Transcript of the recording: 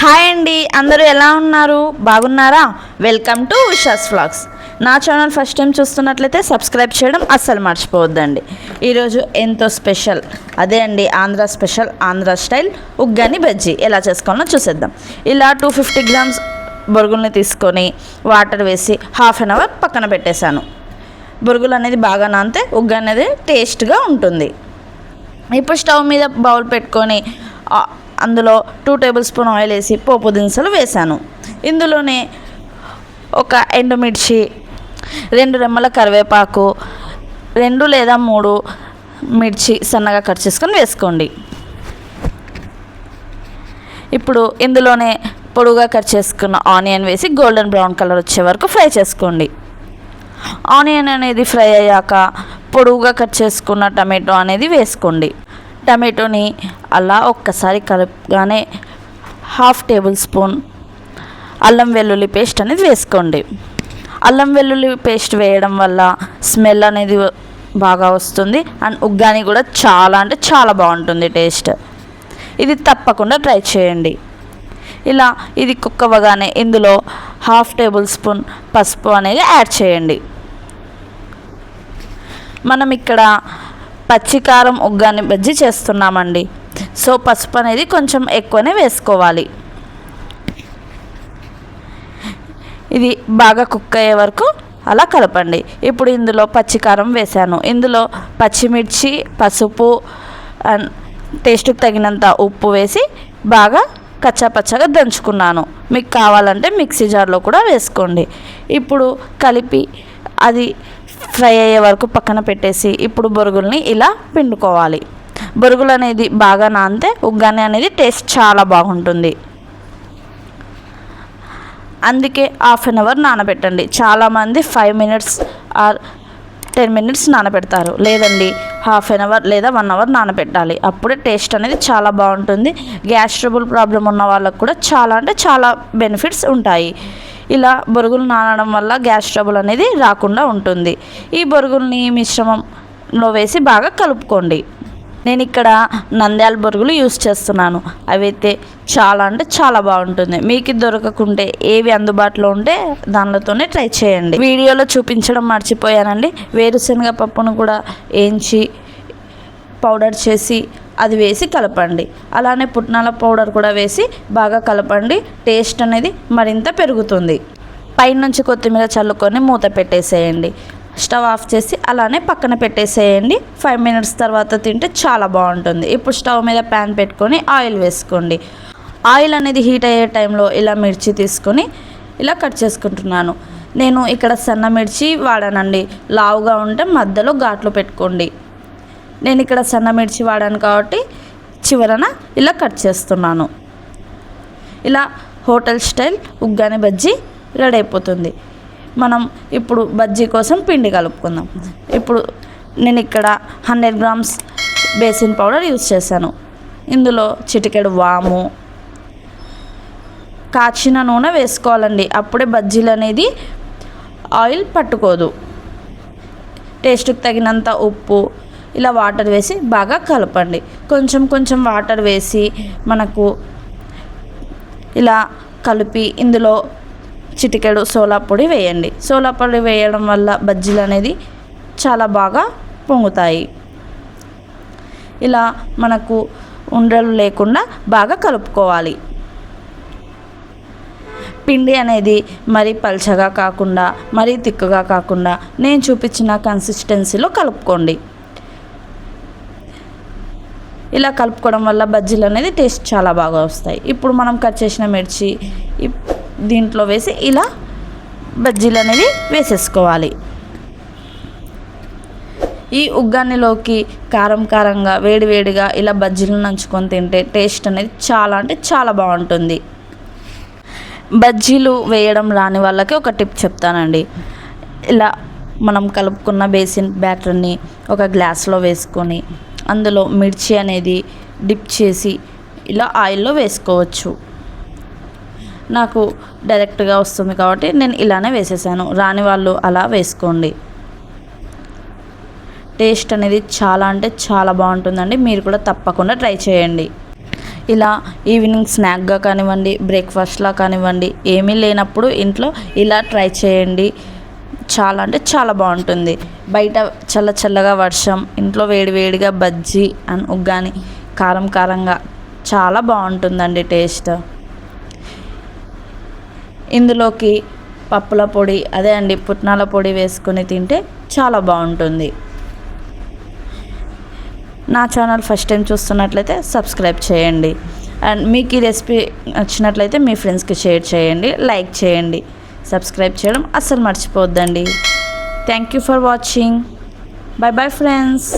Hi అండి, అందరూ ఎలా ఉన్నారు? బాగున్నారా? Welcome to Usha's vlogs. నా ఛానల్ ఫస్ట్ టైం చూస్తున్నట్లయితే సబ్స్క్రైబ్ చేయడం అస్సలు మర్చిపోవద్దండి. ఈరోజు ఎంతో స్పెషల్, అదే అండి ఆంధ్ర స్పెషల్, ఆంధ్ర స్టైల్ ఉగ్గాని బజ్జీ ఎలా చేసుకోవాలో చూసేద్దాం. ఇలా 250 గ్రామ్స్ బొరుగుల్ని తీసుకొని వాటర్ వేసి హాఫ్ అన్ అవర్ పక్కన పెట్టేశాను. బొరుగులు అనేది బాగా నానితే ఉగ్గాని అనేది టేస్ట్గా ఉంటుంది. ఇప్పుడు స్టవ్ మీద బౌల్ పెట్టుకొని అందులో 2 టేబుల్ స్పూన్ ఆయిల్ వేసి పోపు దినుసులు వేసాను. ఇందులోనే ఒక ఎండుమిర్చి, 2 రెమ్మల కరివేపాకు, 2 లేదా 3 మిర్చి సన్నగా కట్ చేసుకొని వేసుకోండి. ఇప్పుడు ఇందులోనే పొడుగా కట్ చేసుకున్న ఆనియన్ వేసి గోల్డెన్ బ్రౌన్ కలర్ వచ్చే వరకు ఫ్రై చేసుకోండి. ఆనియన్ అనేది ఫ్రై అయ్యాక పొడుగుగా కట్ చేసుకున్న టమాటో అనేది వేసుకోండి. టమాటోని అలా ఒక్కసారి కలుపుగానే హాఫ్ టేబుల్ స్పూన్ అల్లం వెల్లుల్లి పేస్ట్ అనేది వేసుకోండి. అల్లం వెల్లుల్లి పేస్ట్ వేయడం వల్ల స్మెల్ అనేది బాగా వస్తుంది అండ్ ఉగ్గాని కూడా చాలా అంటే చాలా బాగుంటుంది టేస్ట్. ఇది తప్పకుండా ట్రై చేయండి. ఇలా ఇది కుక్ అవ్వగానే ఇందులో హాఫ్ టేబుల్ స్పూన్ పసుపు అనేది యాడ్ చేయండి. మనం ఇక్కడ పచ్చికారం ఉగ్గాని బజ్జీ చేస్తున్నామండి, సో పసుపు అనేది కొంచెం ఎక్కువనే వేసుకోవాలి. ఇది బాగా కుక్ అయ్యే వరకు అలా కలపండి. ఇప్పుడు ఇందులో పచ్చికారం వేసాను. ఇందులో పచ్చిమిర్చి, పసుపు అండ్ టేస్ట్కి తగినంత ఉప్పు వేసి బాగా కచ్చాపచ్చగా దంచుకున్నాను. మీకు కావాలంటే మిక్సీ జార్లో కూడా వేసుకోండి. ఇప్పుడు కలిపి అది ఫ్రై అయ్యే వరకు పక్కన పెట్టేసి ఇప్పుడు బొరుగుల్ని ఇలా పిండుకోవాలి. బొరుగులు అనేది బాగా నానితే ఉగ్గాని అనేది టేస్ట్ చాలా బాగుంటుంది. అందుకే హాఫ్ అన్ అవర్ నానబెట్టండి. చాలామంది 5 మినిట్స్ ఆర్ 10 మినిట్స్ నానబెడతారు. లేదండి, హాఫ్ అన్ అవర్ లేదా 1 అవర్ నానబెట్టాలి. అప్పుడే టేస్ట్ అనేది చాలా బాగుంటుంది. గ్యాస్ ట్రబుల్ ప్రాబ్లం ఉన్న వాళ్ళకు కూడా చాలా అంటే చాలా బెనిఫిట్స్ ఉంటాయి. ఇలా బొరుగులు నానడం వల్ల గ్యాస్ ట్రబుల్ అనేది రాకుండా ఉంటుంది. ఈ బొరుగుల్ని మిశ్రమంలో వేసి బాగా కలుపుకోండి. నేను ఇక్కడ నంద్యాల బొరుగులు యూస్ చేస్తున్నాను. అవైతే చాలా అంటే చాలా బాగుంటుంది. మీకు దొరకకుంటే ఏవి అందుబాటులో ఉంటే దానితోనే ట్రై చేయండి. వీడియోలో చూపించడం మర్చిపోయానండి, వేరుశనగ పప్పును కూడా వేయించి పౌడర్ చేసి అది వేసి కలపండి. అలానే పుట్నాల పౌడర్ కూడా వేసి బాగా కలపండి. టేస్ట్ అనేది మరింత పెరుగుతుంది. పైనుంచి కొత్తిమీర చల్లుకొని మూత పెట్టేసేయండి. స్టవ్ ఆఫ్ చేసి అలానే పక్కన పెట్టేసేయండి. 5 మినిట్స్ తర్వాత తింటే చాలా బాగుంటుంది. ఇప్పుడు స్టవ్ మీద ప్యాన్ పెట్టుకొని ఆయిల్ వేసుకోండి. ఆయిల్ అనేది హీట్ అయ్యే టైంలో ఇలా మిర్చి తీసుకొని ఇలా కట్ చేసుకుంటున్నాను. నేను ఇక్కడ సన్న మిర్చి వాడానండి. లావుగా ఉంటే మధ్యలో ఘాట్లు పెట్టుకోండి. నేను ఇక్కడ సన్న మిర్చి వాడాను కాబట్టి చివరన ఇలా కట్ చేస్తున్నాను. ఇలా hotel style uggani bajji ready అయిపోతుంది. మనం ఇప్పుడు బజ్జీ కోసం పిండి కలుపుకుందాం. ఇప్పుడు నేను ఇక్కడ 100 గ్రామ్స్ బేసిన్ పౌడర్ యూస్ చేశాను. ఇందులో చిటికెడు వాము, కాచిన నూనె వేసుకోవాలండి. అప్పుడే బజ్జీలు అనేది ఆయిల్ పట్టుకోదు. టేస్ట్కి తగినంత ఉప్పు, ఇలా వాటర్ వేసి బాగా కలపండి. కొంచెం కొంచెం వాటర్ వేసి మనకు ఇలా కలిపి ఇందులో చిటికెడు సోలా పొడి వేయండి. సోలా పొడి వేయడం వల్ల బజ్జీలు అనేది చాలా బాగా పొంగుతాయి. ఇలా మనకు ఉండలు లేకుండా బాగా కలుపుకోవాలి. పిండి అనేది మరీ పల్చగా కాకుండా మరీ తిక్కుగా కాకుండా నేను చూపించిన కన్సిస్టెన్సీలో కలుపుకోండి. ఇలా కలుపుకోవడం వల్ల బజ్జీలు అనేది టేస్ట్ చాలా బాగా వస్తాయి. ఇప్పుడు మనం కట్ చేసిన మిర్చి దీంట్లో వేసి ఇలా బజ్జీలు అనేది వేసేసుకోవాలి. ఈ ఉగ్గానిలోకి కారం కారంగా వేడివేడిగా ఇలా బజ్జీలు నంచుకొని తింటే టేస్ట్ అనేది చాలా అంటే చాలా బాగుంటుంది. బజ్జీలు వేయడం రాని వాళ్ళకి ఒక టిప్ చెప్తానండి. ఇలా మనం కలుపుకున్న బేసిన్ బ్యాటర్ని ఒక గ్లాస్లో వేసుకొని అందులో మిర్చి అనేది డిప్ చేసి ఇలా ఆయిల్లో వేసుకోవచ్చు. నాకు డైరెక్ట్గా వస్తుంది కాబట్టి నేను ఇలానే వేసేసాను. రాని వాళ్ళు అలా వేసుకోండి. టేస్ట్ అనేది చాలా అంటే చాలా బాగుంటుందండి. మీరు కూడా తప్పకుండా ట్రై చేయండి. ఇలా ఈవినింగ్ స్నాక్గా కానివ్వండి, బ్రేక్ఫాస్ట్లా కానివ్వండి, ఏమీ లేనప్పుడు ఇంట్లో ఇలా ట్రై చేయండి. చాలా అంటే చాలా బాగుంటుంది. బయట చల్ల చల్లగా వర్షం, ఇంట్లో వేడి వేడిగా బజ్జీ అండ్ ఉగ్గాని కారం కారంగా చాలా బాగుంటుందండి టేస్ట్. ఇందులోకి పప్పుల పొడి, అదే అండి పుట్నాల పొడి వేసుకొని తింటే చాలా బాగుంటుంది. నా ఛానల్ ఫస్ట్ టైం చూస్తున్నట్లయితే సబ్స్క్రైబ్ చేయండి. అండ్ మీకు ఈ రెసిపీ నచ్చినట్లయితే మీ ఫ్రెండ్స్కి షేర్ చేయండి, లైక్ చేయండి. సబ్స్క్రైబ్ చేయడం అస్సలు మర్చిపోవద్దండి. Thank you for watching. Bye bye friends.